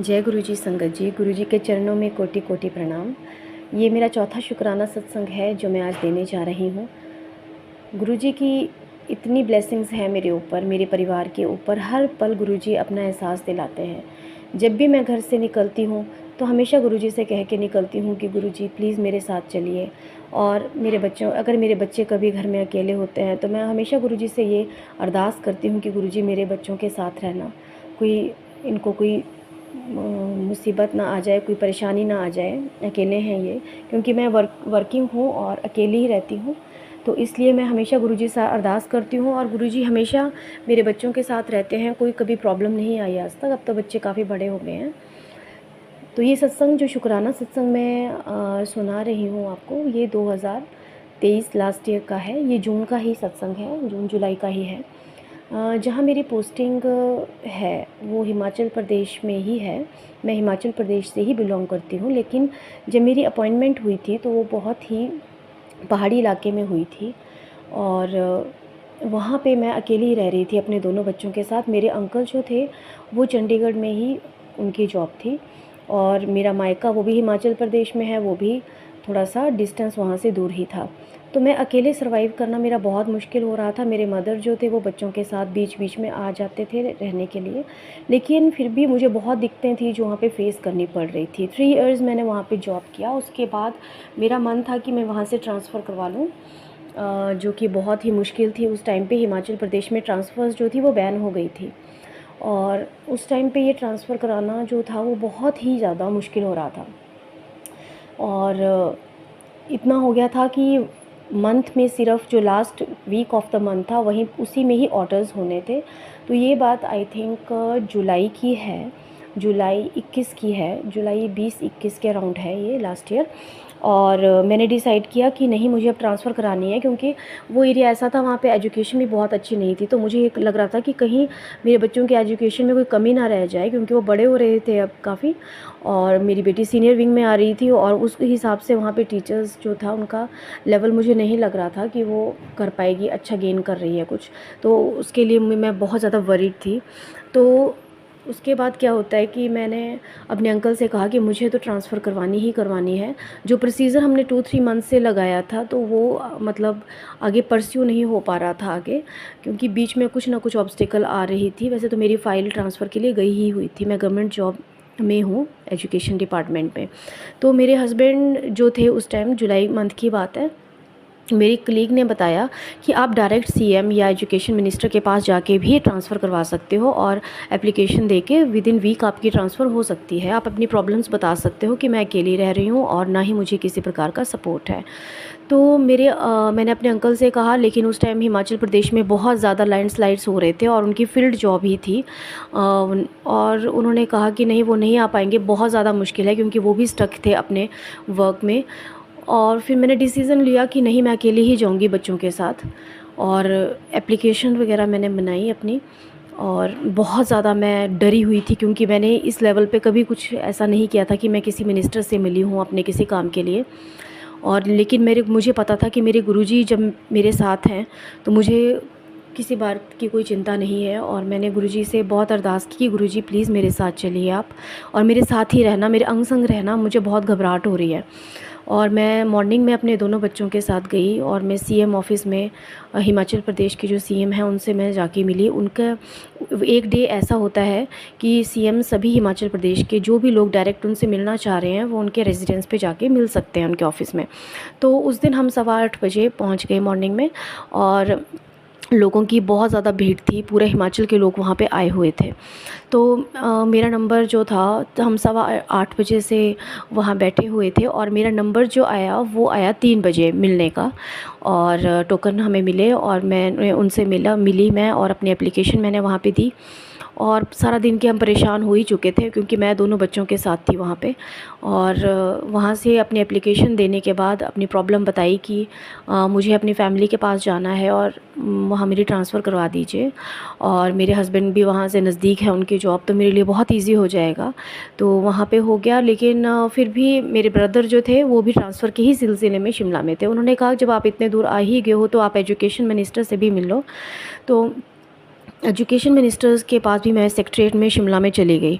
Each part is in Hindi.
जय गुरु जी संगत जी, गुरु जी के चरणों में कोटि कोटि प्रणाम। ये मेरा चौथा शुक्राना सत्संग है जो मैं आज देने जा रही हूँ। गुरु जी की इतनी ब्लेसिंग्स हैं मेरे ऊपर, मेरे परिवार के ऊपर। हर पल गुरु जी अपना एहसास दिलाते हैं। जब भी मैं घर से निकलती हूँ तो हमेशा गुरु जी से कह के निकलती हूँ कि गुरु जी प्लीज़ मेरे साथ चलिए। और अगर मेरे बच्चे कभी घर में अकेले होते हैं तो मैं हमेशा गुरु जी से ये अरदास करती हूँ कि गुरु जी मेरे बच्चों के साथ रहना, इनको कोई मुसीबत ना आ जाए, कोई परेशानी ना आ जाए। अकेले हैं ये, क्योंकि मैं वर्किंग हूँ और अकेली ही रहती हूँ, तो इसलिए मैं हमेशा गुरुजी से अरदास करती हूँ और गुरुजी हमेशा मेरे बच्चों के साथ रहते हैं। कोई कभी प्रॉब्लम नहीं आई आज तक। अब तो बच्चे काफ़ी बड़े हो गए हैं। तो ये सत्संग जो शुक्राना सत्संग मैं सुना रही हूँ आपको, ये 2023 लास्ट ईयर का है। ये जून का ही सत्संग है, जून जुलाई का ही है। जहाँ मेरी पोस्टिंग है वो हिमाचल प्रदेश में ही है। मैं हिमाचल प्रदेश से ही बिलोंग करती हूँ, लेकिन जब मेरी अपॉइंटमेंट हुई थी तो वो बहुत ही पहाड़ी इलाके में हुई थी और वहाँ पे मैं अकेली रह रही थी अपने दोनों बच्चों के साथ। मेरे अंकल जो थे वो चंडीगढ़ में ही उनकी जॉब थी और मेरा मायका वो भी हिमाचल प्रदेश में है, वो भी थोड़ा सा डिस्टेंस वहाँ से दूर ही था। तो मैं अकेले सर्वाइव करना मेरा बहुत मुश्किल हो रहा था। मेरे मदर जो थे वो बच्चों के साथ बीच बीच में आ जाते थे रहने के लिए, लेकिन फिर भी मुझे बहुत दिक्कतें थी जो वहाँ पे फेस करनी पड़ रही थी। 3 इयर्स मैंने वहाँ पे जॉब किया। उसके बाद मेरा मन था कि मैं वहाँ से ट्रांसफ़र करवा लूँ, जो कि बहुत ही मुश्किल थी। उस टाइम पे हिमाचल प्रदेश में ट्रांसफ़र्स जो थी वो बैन हो गई थी और उस टाइम पे ये ट्रांसफ़र कराना जो था वो बहुत ही ज़्यादा मुश्किल हो रहा था। और इतना हो गया था कि मंथ में सिर्फ जो last week of the month था वहीं उसी में ही ऑर्डर्स होने थे। तो ये बात आई थिंक जुलाई की है, जुलाई 21 की है, जुलाई 20-21 के अराउंड है ये लास्ट ईयर। और मैंने डिसाइड किया कि नहीं, मुझे अब ट्रांसफ़र करानी है, क्योंकि वो एरिया ऐसा था वहाँ पे एजुकेशन भी बहुत अच्छी नहीं थी। तो मुझे ये लग रहा था कि कहीं मेरे बच्चों के एजुकेशन में कोई कमी ना रह जाए, क्योंकि वो बड़े हो रहे थे अब काफ़ी और मेरी बेटी सीनियर विंग में आ रही थी और उस हिसाब से वहाँ पे टीचर्स जो था उनका लेवल मुझे नहीं लग रहा था कि वो कर पाएगी, अच्छा गेन कर रही है कुछ। तो उसके लिए मैं बहुत ज़्यादा वरीड थी। तो उसके बाद क्या होता है कि मैंने अपने अंकल से कहा कि मुझे तो ट्रांसफ़र करवानी ही करवानी है। जो प्रोसीजर हमने 2-3 मंथ से लगाया था तो वो मतलब आगे परस्यू नहीं हो पा रहा था आगे, क्योंकि बीच में कुछ ना कुछ ऑब्स्टिकल आ रही थी। वैसे तो मेरी फ़ाइल ट्रांसफ़र के लिए गई ही हुई थी, मैं गवर्नमेंट जॉब में हूँ एजुकेशन डिपार्टमेंट में। तो मेरे हस्बैंड जो थे उस टाइम, जुलाई मंथ की बात है, मेरी कलीग ने बताया कि आप डायरेक्ट सीएम या एजुकेशन मिनिस्टर के पास जाके भी ट्रांसफ़र करवा सकते हो और एप्लीकेशन देके विद इन वीक आपकी ट्रांसफ़र हो सकती है। आप अपनी प्रॉब्लम्स बता सकते हो कि मैं अकेली रह रही हूँ और ना ही मुझे किसी प्रकार का सपोर्ट है। तो मैंने अपने अंकल से कहा, लेकिन उस टाइम हिमाचल प्रदेश में बहुत ज़्यादा लैंडस्लाइड्स हो रहे थे और उनकी फील्ड जॉब ही थी। और उन्होंने कहा कि नहीं, वो नहीं आ पाएंगे, बहुत ज़्यादा मुश्किल है, क्योंकि वो भी स्टक थे अपने वर्क में। और फिर मैंने डिसीज़न लिया कि नहीं, मैं अकेली ही जाऊंगी बच्चों के साथ। और एप्लीकेशन वगैरह मैंने बनाई अपनी, और बहुत ज़्यादा मैं डरी हुई थी, क्योंकि मैंने इस लेवल पे कभी कुछ ऐसा नहीं किया था कि मैं किसी मिनिस्टर से मिली हूँ अपने किसी काम के लिए। और लेकिन मुझे पता था कि मेरे गुरुजी जब मेरे साथ हैं तो मुझे किसी बात की कोई चिंता नहीं है। और मैंने गुरुजी से बहुत अरदास की कि गुरुजी प्लीज़ मेरे साथ चलिए आप, और मेरे साथ ही रहना, मेरे अंग संग रहना, मुझे बहुत घबराहट हो रही है। और मैं मॉर्निंग में अपने दोनों बच्चों के साथ गई और मैं सीएम ऑफिस में, हिमाचल प्रदेश के जो सीएम हैं उनसे मैं जाके मिली। उनका एक डे ऐसा होता है कि सीएम सभी हिमाचल प्रदेश के जो भी लोग डायरेक्ट उनसे मिलना चाह रहे हैं वो उनके रेजिडेंस पे जाके मिल सकते हैं उनके ऑफिस में। तो उस दिन हम 8:15 बजे पहुंच गए मॉर्निंग में, और लोगों की बहुत ज़्यादा भीड़ थी, पूरे हिमाचल के लोग वहाँ पे आए हुए थे। तो मेरा नंबर जो था, तो हम 8:15 बजे से वहाँ बैठे हुए थे और मेरा नंबर जो आया वो आया 3 बजे मिलने का। और टोकन हमें मिले और मैं उनसे मिली मैं, और अपनी एप्लीकेशन मैंने वहाँ पे दी। और सारा दिन के हम परेशान हो ही चुके थे, क्योंकि मैं दोनों बच्चों के साथ थी वहाँ पे। और वहाँ से अपनी एप्लीकेशन देने के बाद अपनी प्रॉब्लम बताई कि मुझे अपनी फैमिली के पास जाना है और वहाँ मेरी ट्रांसफ़र करवा दीजिए। और मेरे हस्बैंड भी वहाँ से नज़दीक है उनकी जॉब, तो मेरे लिए बहुत ईजी हो जाएगा। तो वहाँ पे हो गया। लेकिन फिर भी मेरे ब्रदर जो थे वो भी ट्रांसफ़र के ही सिलसिले में शिमला में थे। उन्होंने कहा जब आप इतने दूर आ ही गए हो तो आप एजुकेशन मिनिस्टर से भी मिल लो। तो एजुकेशन मिनिस्टर्स के पास भी मैं सेक्रेटेरिएट में शिमला में चली गई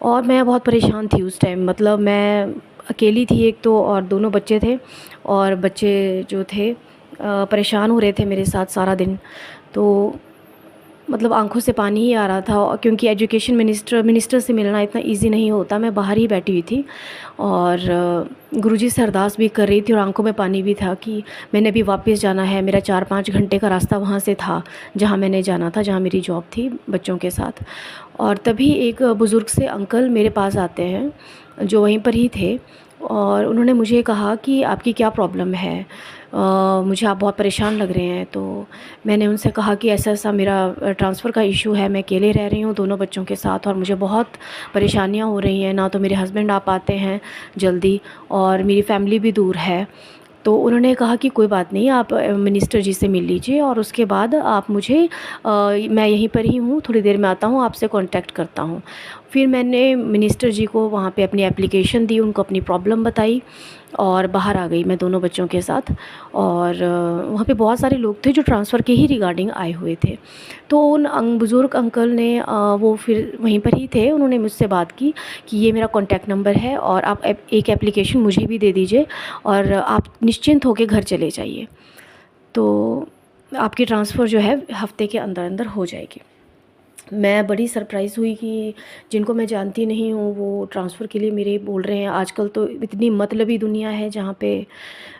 और मैं बहुत परेशान थी उस टाइम। मतलब मैं अकेली थी एक तो, और दोनों बच्चे थे, और बच्चे जो थे परेशान हो रहे थे मेरे साथ सारा दिन। तो मतलब आंखों से पानी ही आ रहा था, क्योंकि एजुकेशन मिनिस्टर से मिलना इतना इजी नहीं होता। मैं बाहर ही बैठी हुई थी और गुरुजी से अरदास भी कर रही थी, और आंखों में पानी भी था कि मैंने अभी वापस जाना है। मेरा 4-5 घंटे का रास्ता वहाँ से था जहाँ मैंने जाना था, जहाँ मेरी जॉब थी बच्चों के साथ। और तभी एक बुज़ुर्ग से अंकल मेरे पास आते हैं जो वहीं पर ही थे, और उन्होंने मुझे कहा कि आपकी क्या प्रॉब्लम है, मुझे आप बहुत परेशान लग रहे हैं। तो मैंने उनसे कहा कि ऐसा ऐसा मेरा ट्रांसफ़र का इशू है, मैं अकेले रह रही हूँ दोनों बच्चों के साथ, और मुझे बहुत परेशानियाँ हो रही हैं। ना तो मेरे हस्बैंड आ पाते हैं जल्दी, और मेरी फैमिली भी दूर है। तो उन्होंने कहा कि कोई बात नहीं, आप मिनिस्टर जी से मिल लीजिए, और उसके बाद आप मुझे मैं यहीं पर ही हूँ, थोड़ी देर में आता हूँ, आपसे कांटेक्ट करता हूँ। फिर मैंने मिनिस्टर जी को वहाँ पे अपनी एप्लीकेशन दी, उनको अपनी प्रॉब्लम बताई, और बाहर आ गई मैं दोनों बच्चों के साथ। और वहाँ पे बहुत सारे लोग थे जो ट्रांसफ़र के ही रिगार्डिंग आए हुए थे। तो उन बुज़ुर्ग अंकल ने वो फिर वहीं पर ही थे, उन्होंने मुझसे बात की कि ये मेरा कॉन्टैक्ट नंबर है, और आप एक एप्लीकेशन मुझे भी दे दीजिए, और आप निश्चिंत होकर घर चले जाइए, तो आपकी ट्रांसफ़र जो है हफ़्ते के अंदर अंदर हो जाएगी। मैं बड़ी सरप्राइज़ हुई कि जिनको मैं जानती नहीं हूँ वो ट्रांसफ़र के लिए मेरे बोल रहे हैं। आजकल तो इतनी मतलबी दुनिया है जहाँ पे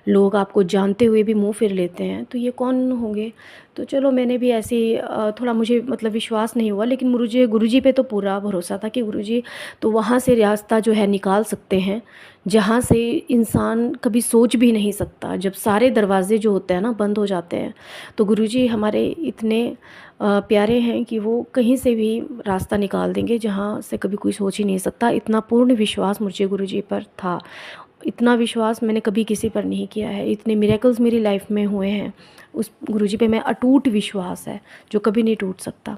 लोग आपको जानते हुए भी मुँह फेर लेते हैं, तो ये कौन होंगे? तो चलो मैंने भी ऐसे ही थोड़ा, मुझे मतलब विश्वास नहीं हुआ, लेकिन मुझे गुरुजी पे तो पूरा भरोसा था कि गुरुजी तो वहाँ से रास्ता जो है निकाल सकते हैं जहाँ से इंसान कभी सोच भी नहीं सकता। जब सारे दरवाज़े जो होते हैं ना बंद हो जाते हैं, तो गुरुजी हमारे इतने प्यारे हैं कि वो कहीं से भी रास्ता निकाल देंगे जहाँ से कभी कोई सोच ही नहीं सकता। इतना पूर्ण विश्वास मुझे गुरुजी पर था। इतना विश्वास मैंने कभी किसी पर नहीं किया है। इतने मिरेकल्स मेरी लाइफ में हुए हैं, उस गुरुजी पे मैं अटूट विश्वास है जो कभी नहीं टूट सकता।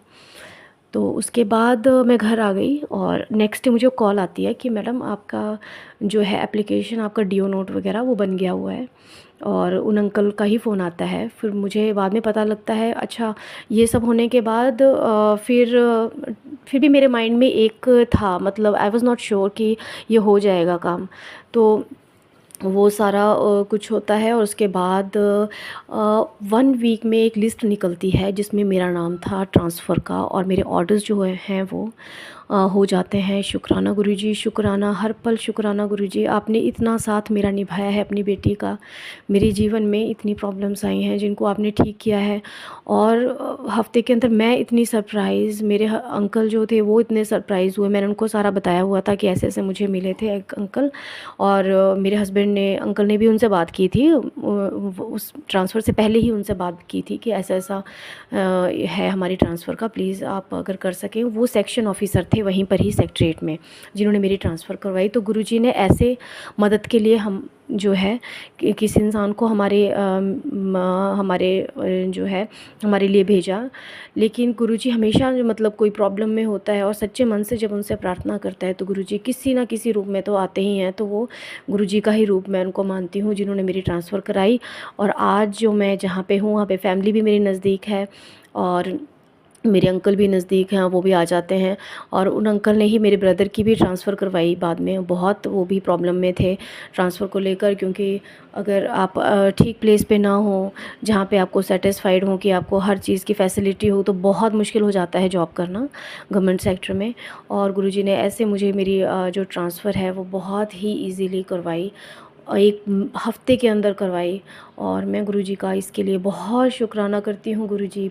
तो उसके बाद मैं घर आ गई, और नेक्स्ट डे मुझे कॉल आती है कि मैडम आपका जो है एप्लीकेशन, आपका डीओ नोट वगैरह वो बन गया हुआ है। और उन अंकल का ही फ़ोन आता है। फिर मुझे बाद में पता लगता है, अच्छा ये सब होने के बाद फिर भी मेरे माइंड में एक था, मतलब आई वाज़ नॉट श्योर कि ये हो जाएगा काम। तो वो सारा कुछ होता है, और उसके बाद 1 वीक में एक लिस्ट निकलती है जिसमें मेरा नाम था ट्रांसफ़र का, और मेरे ऑर्डर्स जो हैं वो हो जाते हैं। शुक्राना गुरुजी, शुक्राना, हर पल शुक्राना गुरुजी, आपने इतना साथ मेरा निभाया है अपनी बेटी का। मेरे जीवन में इतनी प्रॉब्लम्स आई हैं जिनको आपने ठीक किया है, और हफ़्ते के अंदर मैं इतनी सरप्राइज़, मेरे अंकल जो थे वो इतने सरप्राइज़ हुए। मैंने उनको सारा बताया हुआ था कि ऐसे ऐसे मुझे मिले थे एक अंकल, और मेरे हस्बैंड ने, अंकल ने भी उनसे बात की थी, उस ट्रांसफ़र से पहले ही उनसे बात की थी कि ऐसा ऐसा है हमारी ट्रांसफ़र का, प्लीज़ आप अगर कर सकें। वो सेक्शन ऑफ़िसर थे वहीं पर ही सेक्रेटेरिएट में जिन्होंने मेरी ट्रांसफ़र करवाई। तो गुरुजी ने ऐसे मदद के लिए हम जो है किसी इंसान को हमारे जो है हमारे लिए भेजा। लेकिन गुरुजी हमेशा जो, मतलब कोई प्रॉब्लम में होता है और सच्चे मन से जब उनसे प्रार्थना करता है तो गुरुजी किसी ना किसी रूप में तो आते ही हैं। तो वो गुरुजी का ही रूप मैं उनको मानती हूँ जिन्होंने मेरी ट्रांसफ़र कराई। और आज जो मैं जहाँ पे हूँ वहाँ पे फैमिली भी मेरी नज़दीक है, और मेरे अंकल भी नज़दीक हैं, वो भी आ जाते हैं। और उन अंकल ने ही मेरे ब्रदर की भी ट्रांसफ़र करवाई बाद में। बहुत वो भी प्रॉब्लम में थे ट्रांसफ़र को लेकर, क्योंकि अगर आप ठीक प्लेस पे ना हो, जहाँ पे आपको सेटिस्फाइड हो कि आपको हर चीज़ की फैसिलिटी हो, तो बहुत मुश्किल हो जाता है जॉब करना गवर्नमेंट सेक्टर में। और गुरुजी ने ऐसे मुझे मेरी जो ट्रांसफ़र है वो बहुत ही ईज़िली करवाई, एक हफ़्ते के अंदर करवाई। और मैं गुरुजी का इसके लिए बहुत शुक्राना करती हूँ। गुरुजी,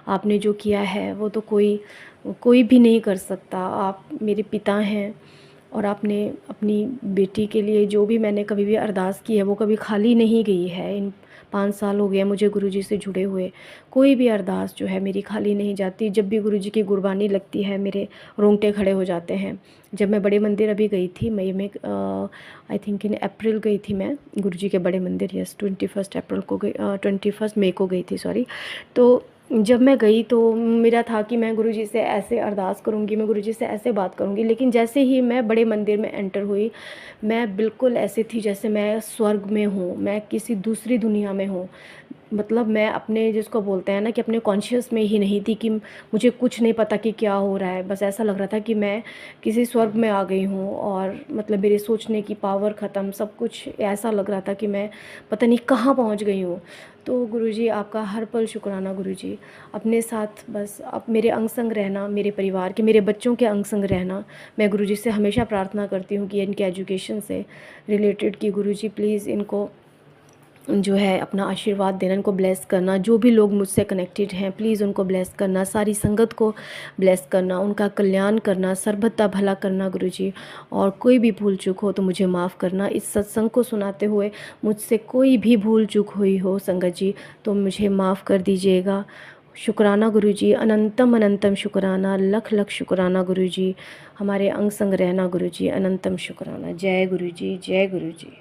आपने जो किया है वो तो कोई कोई भी नहीं कर सकता। आप मेरे पिता हैं, और आपने अपनी बेटी के लिए जो भी मैंने कभी भी अरदास की है वो कभी खाली नहीं गई है। इन 5 साल हो गए मुझे गुरुजी से जुड़े हुए, कोई भी अरदास जो है मेरी खाली नहीं जाती। जब भी गुरुजी की गुरबानी लगती है मेरे रोंगटे खड़े हो जाते हैं। जब मैं बड़े मंदिर अभी गई थी मई में, आई थिंक इन अप्रैल गई थी मैं गुरुजी के बड़े मंदिर, यस 21 अप्रैल को गई, 21 मई को गई थी, सॉरी। तो जब मैं गई तो मेरा था कि मैं गुरुजी से ऐसे अरदास करूँगी, मैं गुरुजी से ऐसे बात करूँगी। लेकिन जैसे ही मैं बड़े मंदिर में एंटर हुई, मैं बिल्कुल ऐसी थी जैसे मैं स्वर्ग में हूँ, मैं किसी दूसरी दुनिया में हूँ। मतलब मैं अपने, जिसको बोलते हैं ना कि अपने कॉन्शियस में ही नहीं थी, कि मुझे कुछ नहीं पता कि क्या हो रहा है। बस ऐसा लग रहा था कि मैं किसी स्वर्ग में आ गई हूँ, और मतलब मेरे सोचने की पावर ख़त्म, सब कुछ ऐसा लग रहा था कि मैं पता नहीं कहाँ पहुँच गई हूँ। तो गुरुजी आपका हर पल शुक्राना गुरुजी, अपने साथ बस आप मेरे अंग संग रहना, मेरे परिवार के, मेरे बच्चों के अंग संग रहना। मैं गुरुजी से हमेशा प्रार्थना करती हूँ कि इनके एजुकेशन से रिलेटेड कि गुरुजी प्लीज़ इनको जो है अपना आशीर्वाद देना, इनको ब्लेस करना। जो भी लोग मुझसे कनेक्टेड हैं प्लीज़ उनको ब्लेस करना, सारी संगत को ब्लेस करना, उनका कल्याण करना, सर्वथा भला करना गुरुजी। और कोई भी भूल चूक हो तो मुझे माफ़ करना। इस सत्संग को सुनाते हुए मुझसे कोई भी भूल चूक हुई हो संगत जी तो मुझे माफ़ कर दीजिएगा। शुक्राना गुरुजी, अनंतम अनंतम शुक्राना, लख लख शुक्राना गुरुजी। हमारे अंग संग रहना गुरुजी, अनंतम शुक्राना। जय गुरुजी, जय गुरुजी।